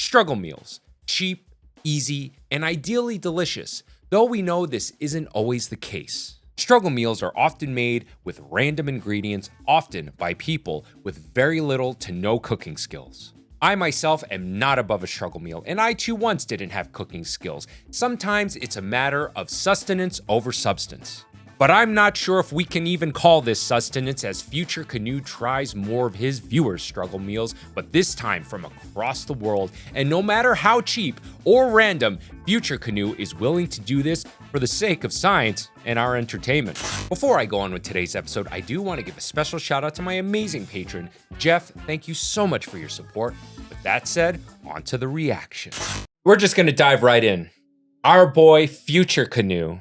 Struggle meals. Cheap, easy, and ideally delicious, though we know this isn't always the case. Struggle meals are often made with random ingredients, often by people with very little to no cooking skills. I myself am not above a struggle meal, and I too once didn't have cooking skills. Sometimes it's a matter of sustenance over substance. But I'm not sure if we can even call this sustenance as Future Canoe tries more of his viewers' struggle meals, but this time from across the world. And no matter how cheap or random, Future Canoe is willing to do this for the sake of science and our entertainment. Before I go on with today's episode, I do want to give a special shout out to my amazing patron, Jeff. Thank you so much for your support. With that said, on to the reaction. We're just going to dive right in. Our boy, Future Canoe,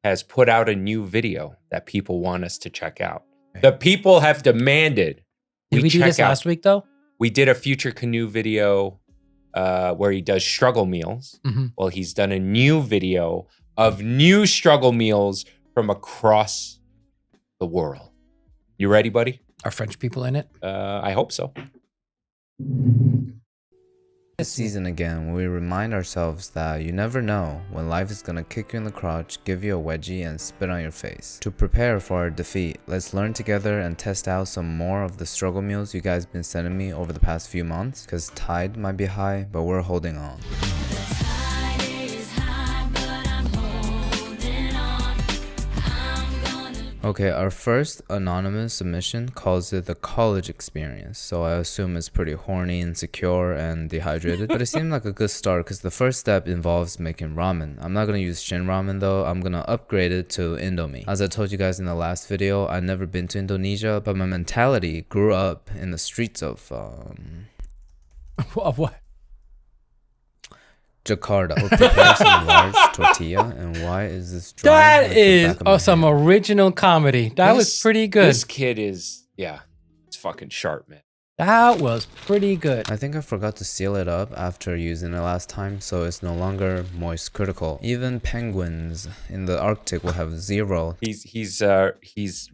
has put out a new video that people want us to check out. The people have demanded. Did we do this last week though? We did a Future Canoe video where he does struggle meals. Well, he's done a new video of new struggle meals from across the world. You ready, buddy? Are French people in it? I hope so. This season again, we remind ourselves that you never know when life is gonna kick you in the crotch, give you a wedgie, and spit on your face. To prepare for our defeat, let's learn together and test out some more of the struggle meals you guys been sending me over the past few months, cause tide might be high, but we're holding on. Okay, our first anonymous submission calls it the college experience, so I assume it's pretty horny, insecure, and dehydrated. But it seemed like a good start because the first step involves making ramen. I'm not gonna use Shin ramen though, I'm gonna upgrade it to Indomie. As I told you guys in the last video, I've never been to Indonesia, but my mentality grew up in the streets of Of what? Jakarta. We're preparing some large tortilla, and why is this dry? That is some original comedy. That was pretty good. This kid is, yeah, it's fucking sharp, man. That was pretty good. I think I forgot to seal it up after using it last time, so it's no longer moist critical. Even penguins in the Arctic will have zero. He's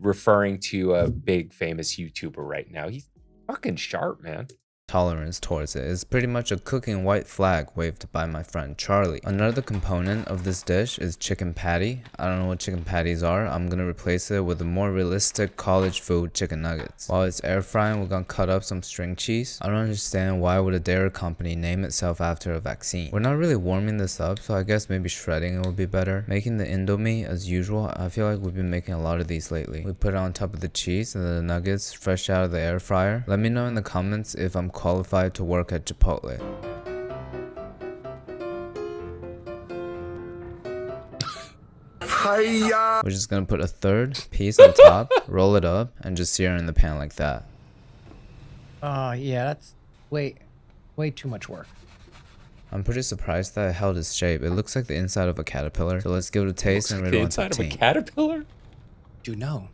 referring to a big famous YouTuber right now. He's fucking sharp, man. Tolerance towards it. It's pretty much a cooking white flag waved by my friend Charlie. Another component of this dish is chicken patty. I don't know what chicken patties are. I'm gonna replace it with a more realistic college food chicken nuggets. While it's air frying, we're gonna cut up some string cheese. I don't understand why would a dairy company name itself after a vaccine. We're not really warming this up, so I guess maybe shredding it would be better. Making the Indomie as usual. I feel like we've been making a lot of these lately. We put it on top of the cheese and the nuggets fresh out of the air fryer. Let me know in the comments if I'm qualified to work at Chipotle. We're just gonna put a third piece on top, roll it up, and just sear it in the pan like that. Oh yeah, that's way too much work. I'm pretty surprised that it held its shape. It looks like the inside of a caterpillar. So let's give it a taste and read it on the inside of a caterpillar? Do you know?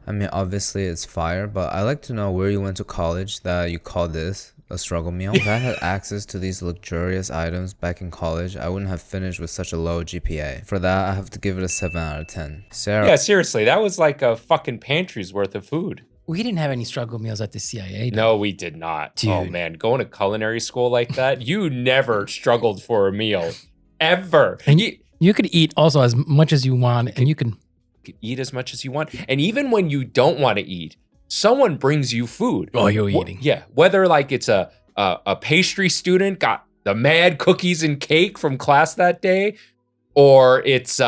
I mean, obviously it's fire, but I like to know where you went to college that you call this a struggle meal. If I had access to these luxurious items back in college, I wouldn't have finished with such a low GPA. For that, I have to give it a 7 out of 10. Sarah. Yeah, seriously, that was like a fucking pantry's worth of food. We didn't have any struggle meals at the CIA. No, we did not. Dude. Oh man, going to culinary school like that, you never struggled for a meal, ever. And you could eat also as much as you want, and you can eat as much as you want. And even when you don't want to eat, someone brings you food. Oh, you're eating. Yeah, whether like it's a pastry student got the mad cookies and cake from class that day, or it's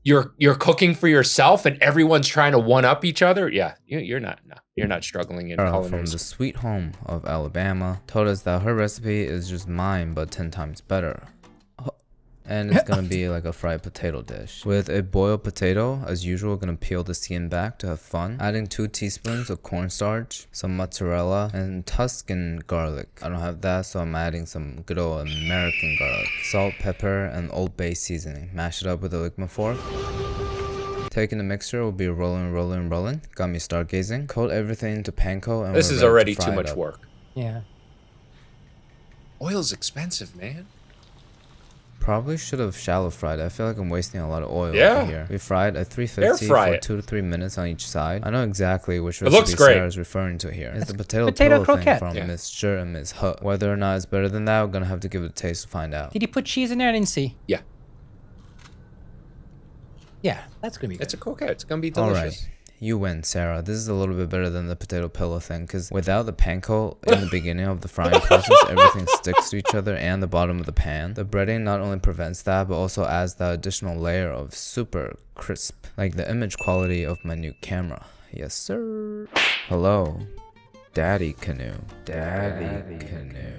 you're cooking for yourself and everyone's trying to one up each other. Yeah, you're not struggling in culinary from the sweet home of Alabama told us that her recipe is just mine but 10 times better. And it's gonna be like a fried potato dish. With a boiled potato, as usual, gonna peel the skin back to have fun. Adding 2 teaspoons of cornstarch, some mozzarella, and Tuscan garlic. I don't have that, so I'm adding some good old American garlic. Salt, pepper, and Old Bay seasoning. Mash it up with a Ligma fork. Taking the mixture will be rolling. Got me stargazing. Coat everything into panko and this is already too much work. Yeah. Oil's expensive, man. Probably should have shallow fried. I feel like I'm wasting a lot of oil Yeah. over here. We fried at 350 for 2 to 3 minutes on each side. I know exactly which recipe Sarah's referring to here. It's the potato pillow thing from Miss Sure and Miss Hook. Whether or not it's better than that, we're gonna have to give it a taste to find out. Did he put cheese in there? I didn't see. Yeah. Yeah, that's gonna be good. It's a croquette. It's gonna be delicious. All right. You win, Sarah. This is a little bit better than the potato pillow thing, because without the panko in the beginning of the frying process, everything sticks to each other and the bottom of the pan. The breading not only prevents that, but also adds that additional layer of super crisp, like the image quality of my new camera. Yes, sir. Hello, Daddy Canoe. Daddy Canoe.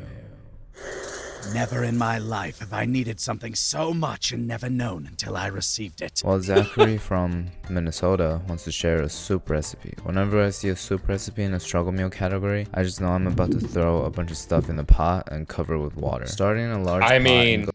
Never in my life have I needed something so much and never known until I received it. Well, Zachary from Minnesota wants to share a soup recipe. Whenever I see a soup recipe in a struggle meal category, I just know I'm about to throw a bunch of stuff in the pot and cover it with water. Starting in a large pot. I mean,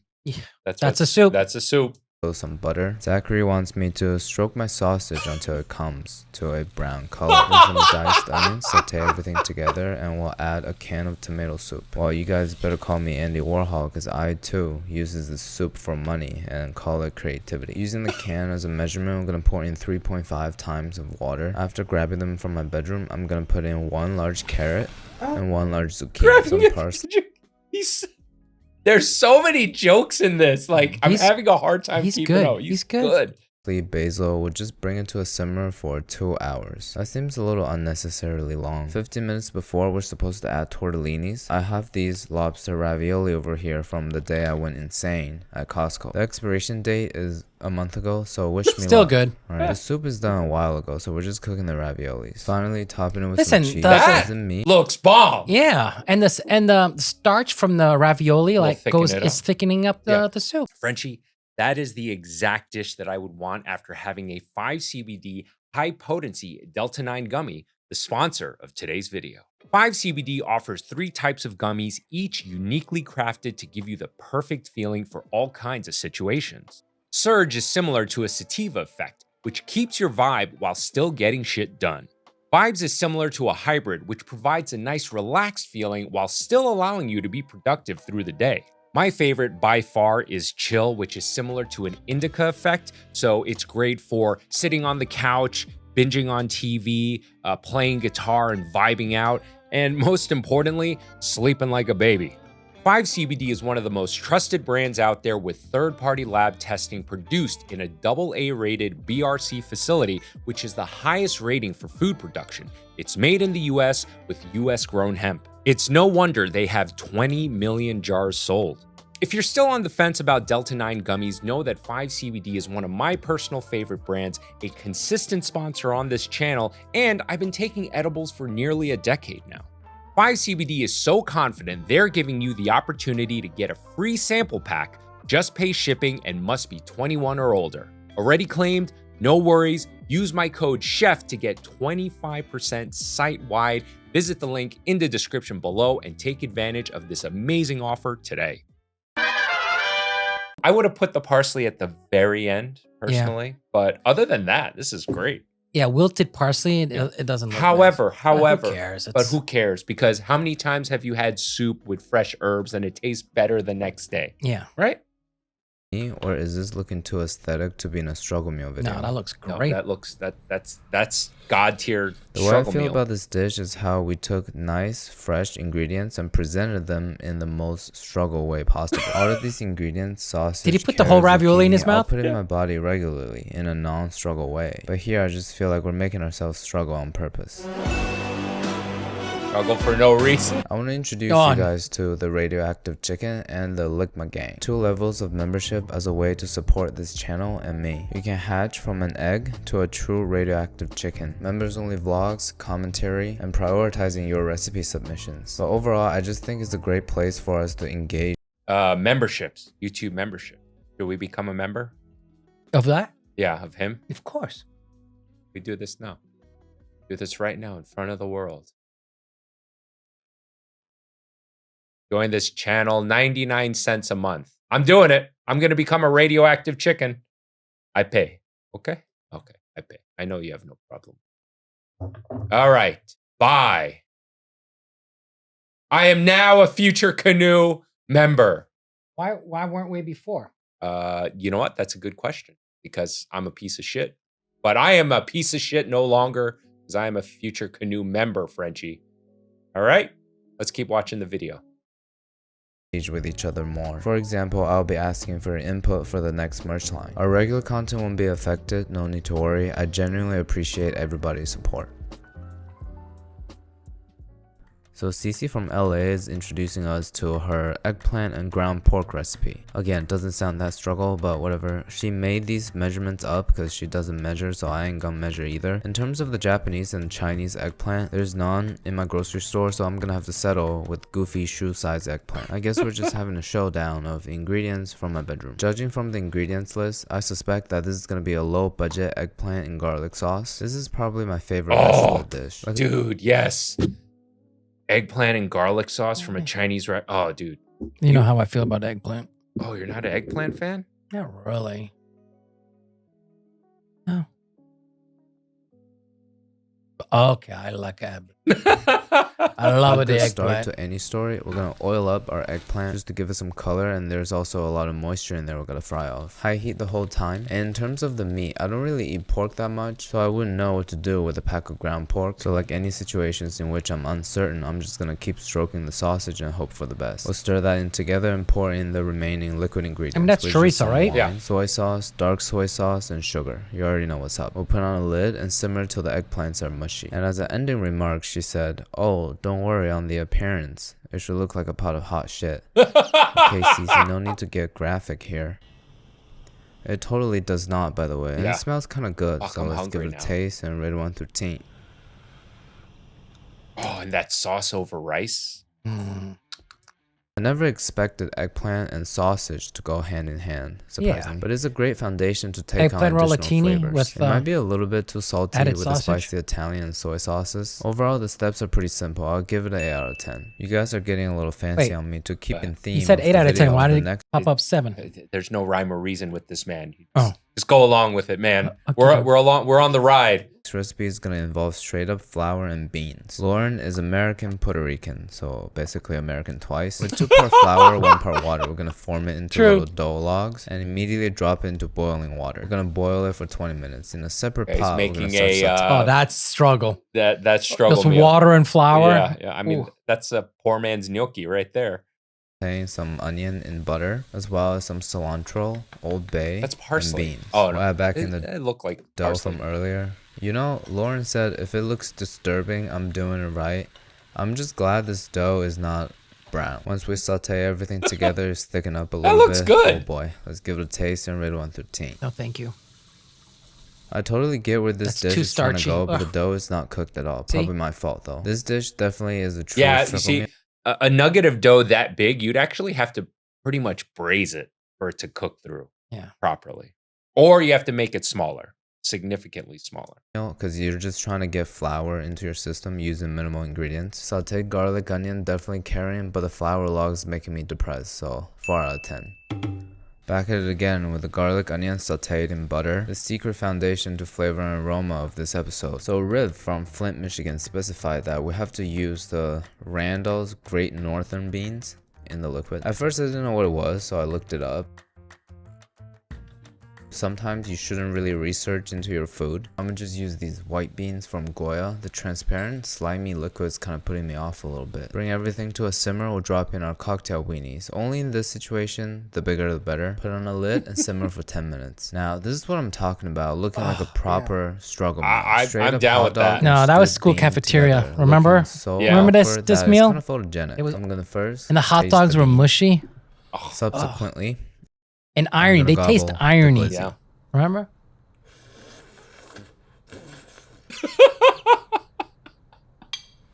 that's a soup. That's a soup. Some butter. Zachary wants me to stroke my sausage until it comes to a brown color. With some diced onions, saute everything together, and we'll add a can of tomato soup. Well, you guys better call me Andy Warhol, because I too uses this soup for money and call it creativity. Using the can as a measurement, I'm gonna pour in 3.5 times of water. After grabbing them from my bedroom, I'm gonna put in 1 large carrot and 1 large zucchini, some parsley. There's so many jokes in this. Like, I'm having a hard time keeping up. He's good. Basil would just bring it to a simmer for 2 hours. That seems a little unnecessarily long. 15 minutes before we're supposed to add tortellinis. I have these lobster ravioli over here from the day I went insane at Costco. The expiration date is a month ago, so wish me luck. Still good. Alright, the soup is done a while ago, so we're just cooking the raviolis. Finally, topping it with some cheese. That looks bomb. Yeah, and the starch from the ravioli is thickening up the soup. Frenchy, that is the exact dish that I would want after having a 5 CBD high potency Delta 9 gummy, the sponsor of today's video. 5 CBD offers 3 types of gummies, each uniquely crafted to give you the perfect feeling for all kinds of situations. Surge is similar to a sativa effect, which keeps your vibe while still getting shit done. Vibes is similar to a hybrid, which provides a nice relaxed feeling while still allowing you to be productive through the day. My favorite by far is Chill, which is similar to an indica effect, so it's great for sitting on the couch, binging on TV, playing guitar and vibing out, and most importantly, sleeping like a baby. 5 CBD is one of the most trusted brands out there, with third-party lab testing produced in a AA rated BRC facility, which is the highest rating for food production. It's made in the US with US grown hemp. It's no wonder they have 20 million jars sold. If you're still on the fence about Delta 9 gummies, know that 5 CBD is one of my personal favorite brands, a consistent sponsor on this channel, and I've been taking edibles for nearly a decade now. 5 CBD is so confident they're giving you the opportunity to get a free sample pack. Just pay shipping and must be 21 or older. Already claimed? No worries. Use my code CHEF to get 25% site-wide. Visit the link in the description below and take advantage of this amazing offer today. I would have put the parsley at the very end, personally. But other than that, this is great. Yeah, wilted parsley, it doesn't look However, who cares? But who cares? Because how many times have you had soup with fresh herbs and it tastes better the next day? Yeah. Right? Or is this looking too aesthetic to be in a struggle meal video? No, that looks great. No, that's god tier The way I feel about this dish is how we took nice, fresh ingredients and presented them in the most struggle way possible. All of these ingredients, sausage, did he put the whole ravioli in his mouth? I'll put it in my body regularly in a non-struggle way. But here I just feel like we're making ourselves struggle on purpose. Struggle for no reason. I want to introduce you guys to the radioactive chicken and the Ligma gang. 2 levels of membership as a way to support this channel and me. You can hatch from an egg to a true radioactive chicken. Members only vlogs, commentary, and prioritizing your recipe submissions. But overall, I just think it's a great place for us to engage. Memberships, YouTube membership. Should we become a member? Of that? Yeah, of him. Of course. We do this now. Do this right now in front of the world. Join this channel, 99 cents a month. I'm doing it. I'm going to become a radioactive chicken. I pay. Okay? Okay, I pay. I know you have no problem. All right. Bye. I am now a Future Canoe member. Why weren't we before? You know what? That's a good question because I'm a piece of shit. But I am a piece of shit no longer because I am a Future Canoe member, Frenchy. All right? Let's keep watching the video. With each other more. For example, I'll be asking for input for the next merch line. Our regular content won't be affected, no need to worry. I genuinely appreciate everybody's support. So Cece from LA is introducing us to her eggplant and ground pork recipe. Again, doesn't sound that struggle, but whatever. She made these measurements up because she doesn't measure, so I ain't gonna measure either. In terms of the Japanese and Chinese eggplant, there's none in my grocery store, so I'm gonna have to settle with goofy shoe size eggplant. I guess we're just having a showdown of ingredients from my bedroom. Judging from the ingredients list, I suspect that this is gonna be a low budget eggplant and garlic sauce. This is probably my favorite vegetable dish. Dude, yes. Eggplant and garlic sauce from a Chinese oh, dude. You know how I feel about eggplant. Oh, you're not an eggplant fan? Not really. No. Okay, I like eggplant. I love it. The start eggplant. to any story, we're gonna oil up our eggplant just to give it some color, and there's also a lot of moisture in there we're gonna fry off. High heat the whole time. And in terms of the meat, I don't really eat pork that much, so I wouldn't know what to do with a pack of ground pork. So like any situations in which I'm uncertain, I'm just gonna keep stroking the sausage and hope for the best. We'll stir that in together and pour in the remaining liquid ingredients. I mean, that's which is chorizo, some right? wine, Yeah. soy sauce, dark soy sauce, and sugar. You already know what's up. We'll put on a lid and simmer till the eggplants are mushy. And as an ending remark, she said, "Oh, don't worry on the appearance. It should look like a pot of hot shit." Okay, Cece, no need to get graphic here. It totally does not, by the way. And Yeah. it smells kind of good, Fuck, so I'm let's give it hungry a now. taste and rate 1 through 10. Oh, and that sauce over rice. I never expected eggplant and sausage to go hand in hand, surprisingly. But it's a great foundation to take Eggplant on additional rollatini flavors. with, It might be a little bit too salty added with the sausage. spicy Italian and soy sauces. Overall, the steps are pretty simple. I'll give it an 8 out of 10. You guys are getting a little fancy Wait. on me to keep in theme. You said of 8 the out of 10. video. Why The did it next pop up 7? There's no rhyme or reason with this man. Oh. Just go along with it, man. Okay. We're on the ride. This recipe is going to involve straight up flour and beans. Lauren is American Puerto Rican, so basically American twice. With 2 part flour, 1 part water, we're going to form it into little dough logs and immediately drop it into boiling water. We're going to boil it for 20 minutes. In a separate He's pot, making we're going to start Oh, that's struggle. that struggle Just meal. water and flour. Yeah. I mean, Ooh. that's a poor man's gnocchi right there. sauteing some onion in butter, as well as some cilantro, Old Bay, That's parsley. and beans. Oh, We'll no. add back in the It looked like dough parsley. from earlier. You know, Lauren said if it looks disturbing, I'm doing it right. I'm just glad this dough is not brown. Once we saute everything together, it's thicken up a little looks bit. good. Oh boy, let's give it a taste and rate 1 through 10. No, thank you. I totally get where this That's dish too is trying to starchy. go, but the Ugh. dough is not cooked at all. See? Probably my fault though. This dish definitely is a true Yeah, you struggle see, meal. a nugget of dough that big, you'd actually have to pretty much braise it for it to cook through properly. Or you have to make it smaller, significantly smaller. Because you're just trying to get flour into your system using minimal ingredients. Sauteed garlic, onion, definitely carrying, but the flour log is making me depressed, so 4 out of 10. Back at it again with the garlic, onion sauteed in butter, the secret foundation to flavor and aroma of this episode. So Riv from Flint, Michigan specified that we have to use the Randall's Great Northern beans in the liquid. At first I didn't know what it was, so I looked it up. Sometimes you shouldn't really research into your food. I'm gonna just use these white beans from Goya. The transparent, slimy liquid is kind of putting me off a little bit. Bring everything to a simmer. We'll drop in our cocktail weenies. Only in this situation, the bigger the better. Put on a lid and simmer for 10 minutes. Now, this is what I'm talking about. Looking like a proper struggle meal. I'm Straight up down hot with dog that. and No, that was stewed school bean cafeteria. together. Remember? Looking so Yeah. Remember this- awkward this that meal? It's kind of photogenic. It was- I'm gonna first And the hot taste dogs the were beans. mushy. Subsequently, And irony. gonna They taste gobble the irony. glizzy. Yeah. Remember?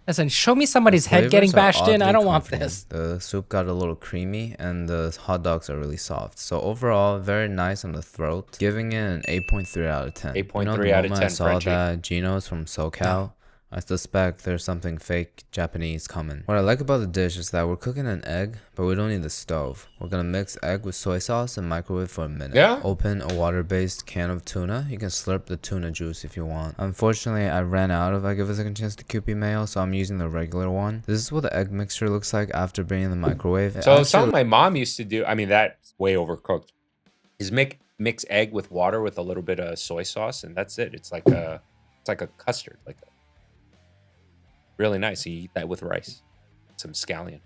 Listen, show me somebody's head getting flavors are bashed in. I oddly don't want comforting. this. The soup got a little creamy and the hot dogs are really soft. So overall, very nice on the throat. Giving it an 8.3 out of 10. 8.3 out of 10, I saw Frenchy. that Gino's from SoCal. I suspect there's something fake Japanese coming. What I like about the dish is that we're cooking an egg, but we don't need the stove. We're gonna mix egg with soy sauce and microwave for a minute. Yeah. Open a water-based can of tuna. You can slurp the tuna juice if you want. Unfortunately, I ran out of I Give a Second Chance to Kewpie mayo, so I'm using the regular one. This is what the egg mixture looks like after being in the microwave. It So actually something my mom used to do, I mean, that's way overcooked. is mix egg with water with a little bit of soy sauce, and that's it. It's like a custard, really nice. You eat that with rice, some scallion.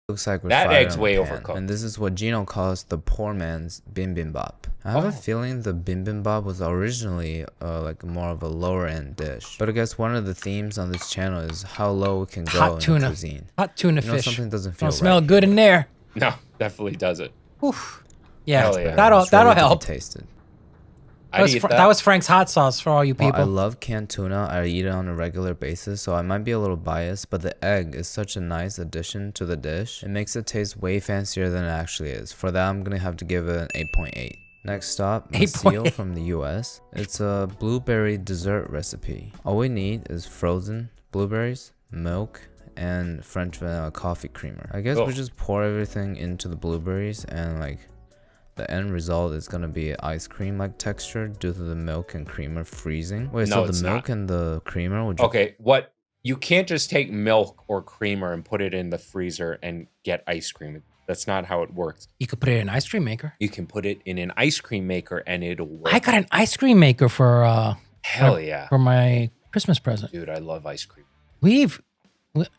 Looks like that egg's way overcooked. And this is what Gino calls the poor man's bibimbap. I have a feeling the bibimbap was originally like more of a lower end dish. But I guess one of the themes on this channel is how low we can go in the cuisine. Hot tuna fish. Something doesn't feel Don't smell right. good in there. No, definitely does it. Oof. Yeah, yeah. that'll help. Tasted. That was Frank's hot sauce for all you people. I love canned tuna. I eat it on a regular basis, so I might be a little biased, but the egg is such a nice addition to the dish. It makes it taste way fancier than it actually is. For that, I'm gonna have to give it an 8.8. Next stop, Madelyn from the US. It's a blueberry dessert recipe. All we need is frozen blueberries, milk, and French vanilla coffee creamer. I guess we just pour everything into the blueberries, and like the end result is gonna be ice cream like texture due to the milk and creamer freezing. Wait, no, so the milk and the creamer would what you can't just take milk or creamer and put it in the freezer and get ice cream. That's not how it works. You could put it in an ice cream maker. You can put it in an ice cream maker and it'll work. I got an ice cream maker for for my Christmas present. Dude, I love ice cream.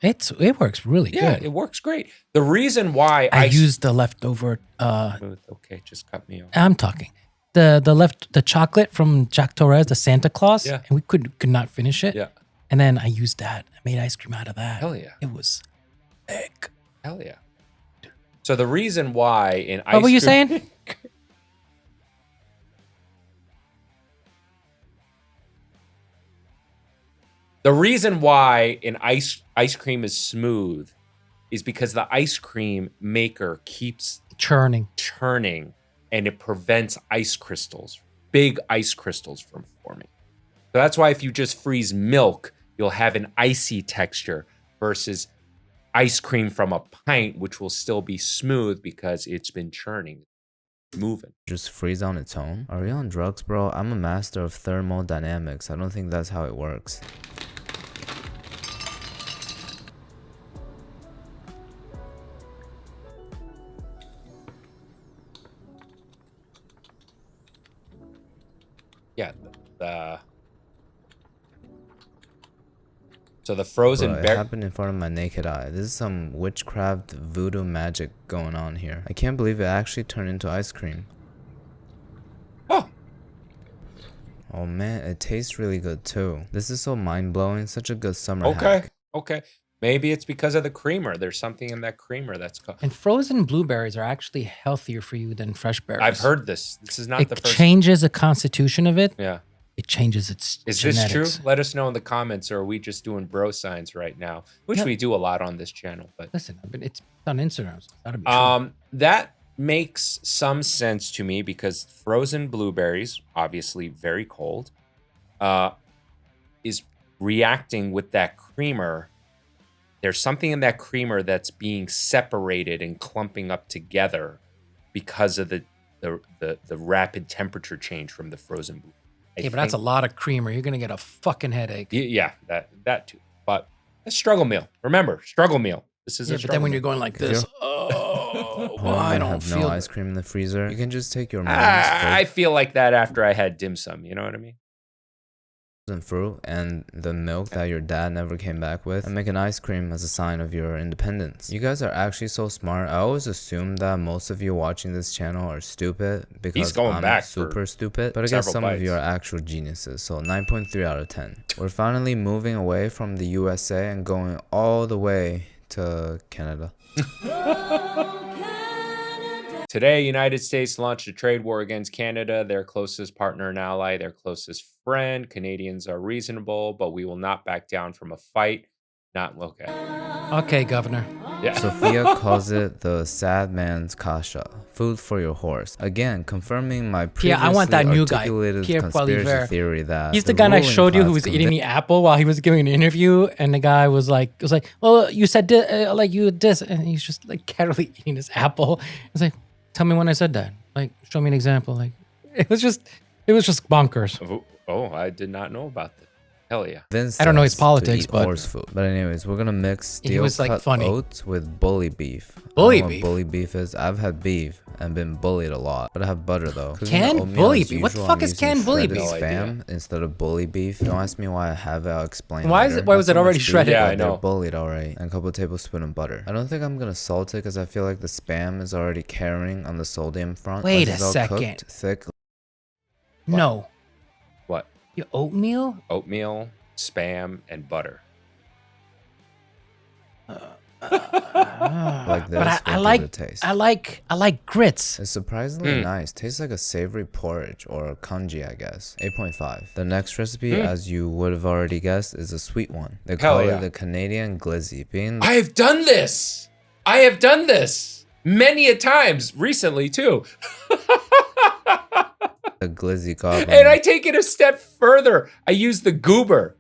It works really good. Yeah, it works great. The reason why I used the leftover okay, just cut me off. I'm talking. The chocolate from Jack Torres, the Santa Claus, and we could not finish it. Yeah. And then I used that. I made ice cream out of that. Hell yeah. It was thick. Hell yeah. So the reason why in ice cream... What were you saying? The reason why an ice cream is smooth is because the ice cream maker keeps churning, and it prevents ice crystals, big ice crystals from forming. So that's why if you just freeze milk, you'll have an icy texture versus ice cream from a pint, which will still be smooth because it's been churning, moving. Just freeze on its own? Are you on drugs, bro? I'm a master of thermodynamics. I don't think that's how it works. Yeah, so the frozen Bro, it happened in front of my naked eye. This is some witchcraft voodoo magic going on here. I can't believe it actually turned into ice cream. Oh man, it tastes really good too. This is so mind-blowing. Such a good summer hack. Okay. Maybe it's because of the creamer. There's something in that creamer that's called... And frozen blueberries are actually healthier for you than fresh berries. I've heard this. This is not the first... It changes the constitution of it. Yeah. It changes its genetics. This true? Let us know in the comments, or are we just doing bro signs right now? Which we do a lot on this channel. But listen, it's on Instagram, so that'll be true. That makes some sense to me because frozen blueberries, obviously very cold, is reacting with that creamer. There's something in that creamer that's being separated and clumping up together because of the rapid temperature change from the frozen blueberry. But that's a lot of creamer. You're gonna get a fucking headache. Yeah, that too. But a struggle meal. Remember, struggle meal. This is a struggle. But then when you're going like this, I don't feel no ice cream in the freezer. You can just take your mom's I feel like that after I had dim sum. You know what I mean? and fruit and the milk that your dad never came back with, and make an ice cream as a sign of your independence. You guys are actually so smart. I always assume that most of you watching this channel are stupid because I'm super stupid, but I guess some of you are actual geniuses. So 9.3 out of 10. We're finally moving away from the USA and going all the way to Canada. Today, United States launched a trade war against Canada, their closest partner and ally, their closest friend. Canadians are reasonable, but we will not back down from a fight. Okay, Governor. Yeah. Sophia calls it the sad man's kasha, food for your horse. Again, confirming my previously I want that new guy, conspiracy theory that he's the guy I showed you who was eating the apple while he was giving an interview, and the guy was like, well, you said you this, and he's just like casually eating his apple. It's like, tell me when I said that. Like, show me an example. Like, it was just bonkers. Oh, I did not know about that. Hell yeah. Vince I don't know his likes to politics, eat but- horse food. But anyways, we're gonna mix He steel was, like, cut funny. oats with bully beef. Bully I don't know beef? what bully beef is. I've had beef and been bullied a lot, but I have butter though. Cooking the Canned oatmeal bully as beef? What the usual, fuck I'm is using canned bully shredded beef? No idea. spam instead of bully beef. Don't ask me why I have it. I'll explain. Why is later. it- why was Not it so already much beef, shredded? Yeah, but I they're know. bullied already. And a couple tablespoons of butter. I don't think I'm gonna salt it because I feel like the spam is already carrying on the sodium front. Wait Once a it's all second. Cooked, thick. No. What? Your oatmeal? Oatmeal, spam, and butter. Like this. But I will give like it a taste. I like grits. It's surprisingly nice. Tastes like a savory porridge or congee, I guess. 8.5. The next recipe, as you would have already guessed, is a sweet one. They Hell call yeah. it the Canadian glizzy. Being I have done this. I have done this many a times recently too. the glizzy goblin. And I take it a step further. I use the goober.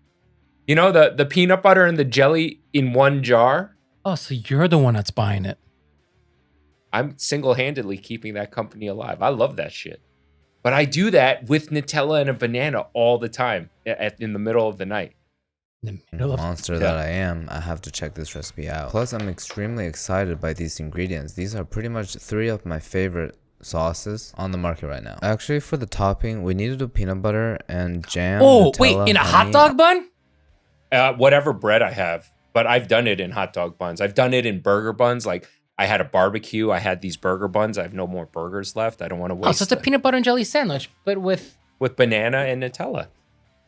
You know, the peanut butter and the jelly in one jar. Oh, so you're the one that's buying it. I'm single-handedly keeping that company alive. I love that shit. But I do that with Nutella and a banana all the time in the middle of the night. In the middle of Monster that I am, I have to check this recipe out. Plus, I'm extremely excited by these ingredients. These are pretty much 3 of my favorite sauces on the market right now. Actually, for the topping, we need to do peanut butter and jam. Oh, wait, Nutella, in a honey. hot dog bun? Whatever bread I have, but I've done it in hot dog buns. I've done it in burger buns. Like I had a barbecue. I had these burger buns. I have no more burgers left. I don't want to waste Oh, so it's a them. peanut butter and jelly sandwich, but with With banana and Nutella.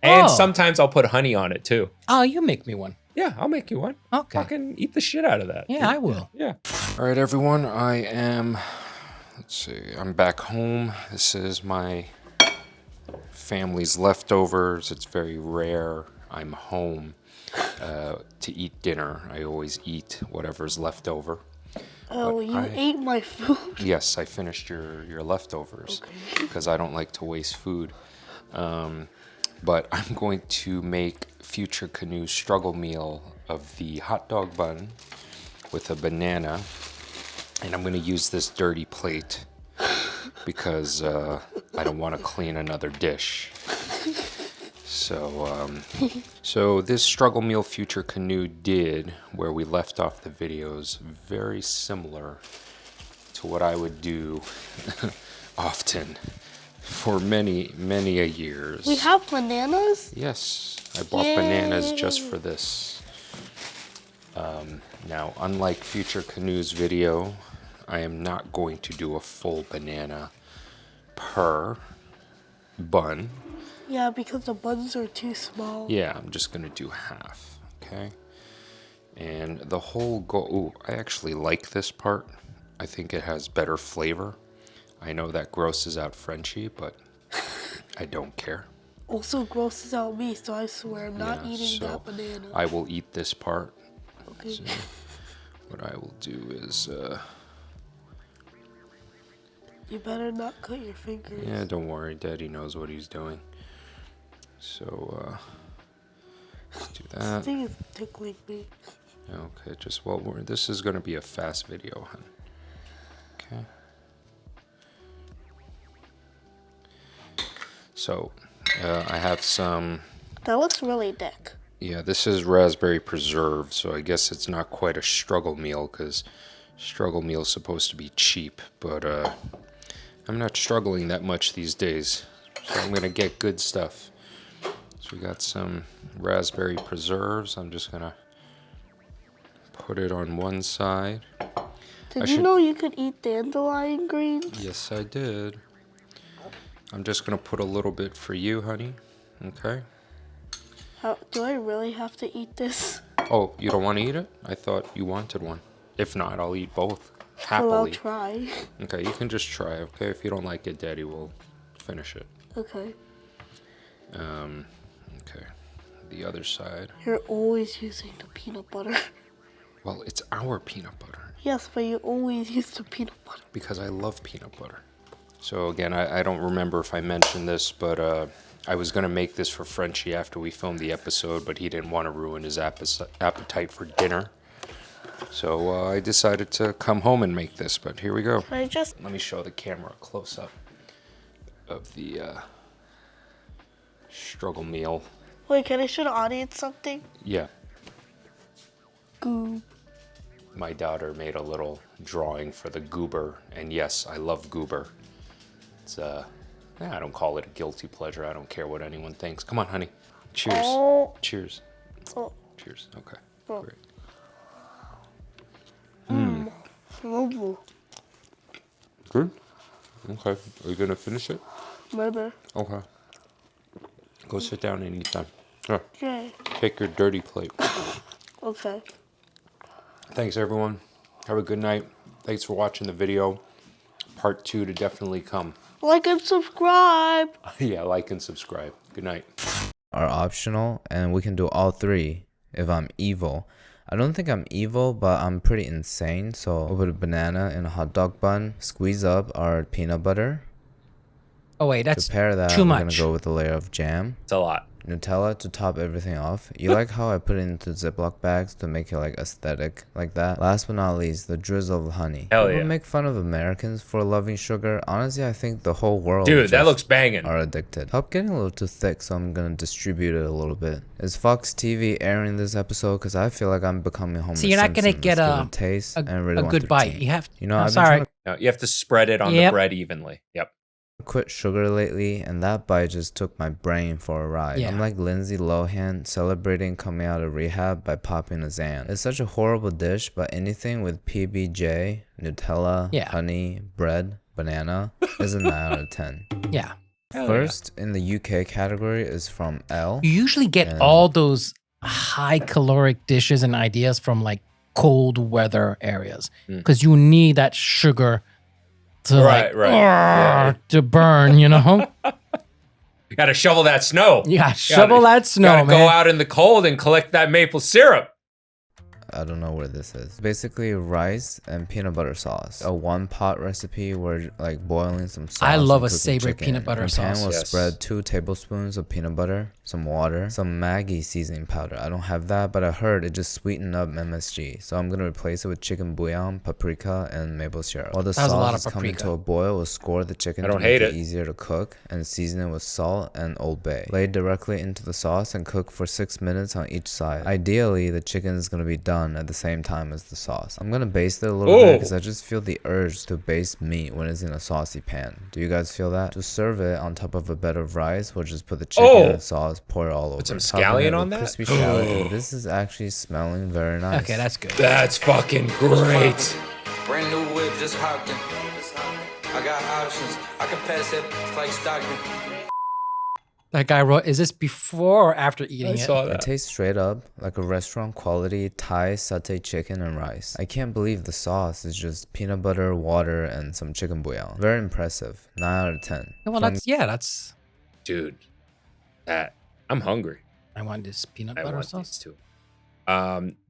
And Oh. sometimes I'll put honey on it too. oh, you make me one. Yeah, I'll make you one. Okay. Fucking eat the shit out of that. Yeah, I will. Yeah. All right, everyone. I am, let's see, I'm back home. This is my family's leftovers. It's very rare I'm home to eat dinner. I always eat whatever's left over. Oh, But you I- ate my food. Yes, I finished your leftovers because I don't like to waste food. But I'm going to make Future Canoe struggle meal of the hot dog bun with a banana. And I'm going to use this dirty plate because I don't want to clean another dish. So this struggle meal Future Canoe did, where we left off the videos, very similar to what I would do often for many a years. We have bananas? Yes, I bought bananas just for this. Now, unlike Future Canoe's video, I am not going to do a full banana per bun. Yeah, because the buns are too small. Yeah, I'm just gonna do half, okay? And the whole goal, ooh, I actually like this part. I think it has better flavor. I know that grosses out Frenchy, but I don't care. Also grosses out me, so I swear I'm not Yeah, eating so that banana. I will eat this part. Okay. So what I will do is, You better not cut your fingers. yeah, don't worry, Daddy knows what he's doing. So, let's do This that. thing is tickling me. Okay, just well, this is gonna be a fast video, hun. Okay. So, I have some. That looks really thick. Yeah, this is raspberry preserve, so I guess it's not quite a struggle meal because struggle meal is supposed to be cheap, but I'm not struggling that much these days, so I'm gonna get good stuff. So we got some raspberry preserves. I'm just gonna put it on one side. Did you know you could eat dandelion greens? Yes, I did. I'm just gonna put a little bit for you, honey. Okay. How, do I really have to eat this? Oh, you don't want to eat it? I thought you wanted one. If not, I'll eat both Well, I'll happily. try. Okay, you can just try. Okay, if you don't like it, Daddy will finish it. Okay. Okay, the other side. You're always using the peanut butter. Well, it's our peanut butter Yes, but you always use the peanut butter. because I love peanut butter. So again, I don't remember if I mentioned this, but I was gonna make this for Frenchy after we filmed the episode, but he didn't want to ruin his appetite for dinner. So I decided to come home and make this, but here we go. Can I just... Let me show the camera a close-up of the struggle meal. Wait, can I show the audience something? Yeah. Goob. My daughter made a little drawing for the goober, and yes, I love goober. It's I don't call it a guilty pleasure. I don't care what anyone thinks. Come on, honey. Cheers. Oh. Cheers. Oh. Cheers. Okay. Oh. Great. Lovely. Good. Okay. Are you gonna finish it? Maybe. Okay. Go sit down and eat then. Here, Okay. take your dirty plate. Okay. Thanks, everyone. Have a good night. Thanks for watching the video. Part 2 to definitely come. Like and subscribe. Yeah, like and subscribe. Good night. Are optional, and we can do all 3 if I'm evil. I don't think I'm evil, but I'm pretty insane. So I'll put a banana in a hot dog bun, squeeze up our peanut butter. Oh wait, that's To pair that, too we're much. gonna go with a layer of jam, It's a lot. Nutella to top everything off. You like how I put it into Ziploc bags to make it like aesthetic like that? Last but not least, the drizzle of honey. Hell People yeah. make fun of Americans for loving sugar. Honestly, I think the whole world Dude, that just looks banging. are addicted. Help getting a little too thick, so I'm gonna distribute it a little bit. Is Fox TV airing this episode? Because I feel like I'm becoming Homer See, you're not gonna Simpson. get It's a- good taste, and I really a want good their bite. team. You have. You know, I'm I've been sorry. trying to No, you have to spread it on the Yep. bread evenly. Yep. quit sugar lately, and that bite just took my brain for a ride. Yeah. I'm like Lindsay Lohan celebrating coming out of rehab by popping a Xan. It's such a horrible dish, but anything with PBJ, Nutella, Yeah. honey, bread, banana is a 9 out of 10. Yeah. First in the UK category is from L. You usually get And- all those high caloric dishes and ideas from like cold weather areas because you need that sugar to to burn, you know? You gotta shovel that snow. You gotta shovel that snow, Gotta man. go out in the cold and collect that maple syrup. I don't know where this is. Basically rice and peanut butter sauce. A one pot recipe where like boiling some sauce. I love and a cooking savory chicken. peanut butter In a pan sauce. will Yes. spread 2 tablespoons of peanut butter, some water, some Maggi seasoning powder. I don't have that, but I heard it just sweetened up MSG. So I'm gonna replace it with chicken bouillon, paprika, and maple syrup. While the That was a lot sauce of is coming paprika. to a boil, we'll score the chicken I to don't make hate it it. easier to cook and season it with salt and Old Bay. Lay directly into the sauce and cook for 6 minutes on each side. Ideally, the chicken is gonna be done at the same time as the sauce. I'm gonna baste it a little bit because I just feel the urge to baste meat when it's in a saucy pan. Do you guys feel that? To serve it on top of a bed of rice, we'll just put the chicken and sauce, pour it all over. Put some Top it scallion with on that? Crispy shallot. And this is actually smelling very nice. Okay, that's good. That's fucking great. Brand new whip, just hopped in. I got options. I can pass that like Stockton. That guy wrote, is this before or after eating I it? saw It that. tastes straight up like a restaurant quality Thai satay chicken and rice. I can't believe the sauce is just peanut butter, water, and some chicken bouillon. Very impressive. 9 out of 10. Well, that's. Dude, I'm hungry. I want this peanut I butter want sauce. these too.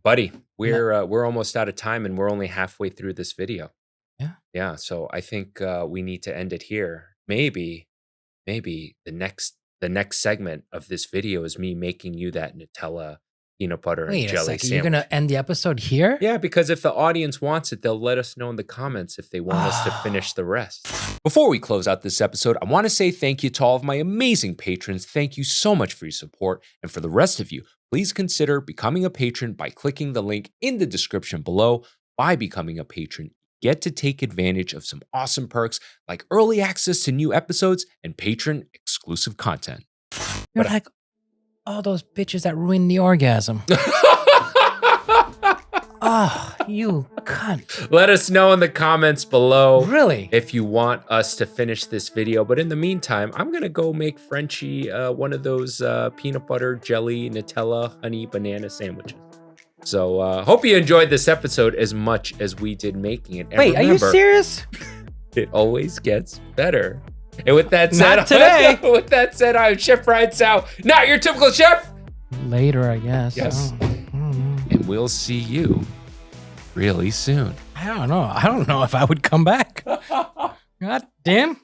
Buddy, we're almost out of time and we're only halfway through this video. Yeah. Yeah. So I think we need to end it here. Maybe the next segment of this video is me making you that Nutella peanut butter Wait and a jelly second. sandwich. You're going to end the episode here? Yeah, because if the audience wants it, they'll let us know in the comments if they want us to finish the rest. Before we close out this episode, I want to say thank you to all of my amazing patrons. Thank you so much for your support. And for the rest of you, please consider becoming a patron by clicking the link in the description below. By becoming a patron, you get to take advantage of some awesome perks like early access to new episodes and patron exclusive content. You're like all those bitches that ruined the orgasm. Oh, you cunt. Let us know in the comments below. Really? If you want us to finish this video. But in the meantime, I'm going to go make Frenchy one of those peanut butter, jelly, Nutella, honey, banana sandwiches. So hope you enjoyed this episode as much as we did making it. And Wait, are you remember, serious? it always gets better. And with that said, Not today. With that said, I'm Chef Ryan Tsao, not your typical chef. Later, I guess. Yes. I don't know. And we'll see you really soon. I don't know. I don't know if I would come back. God damn.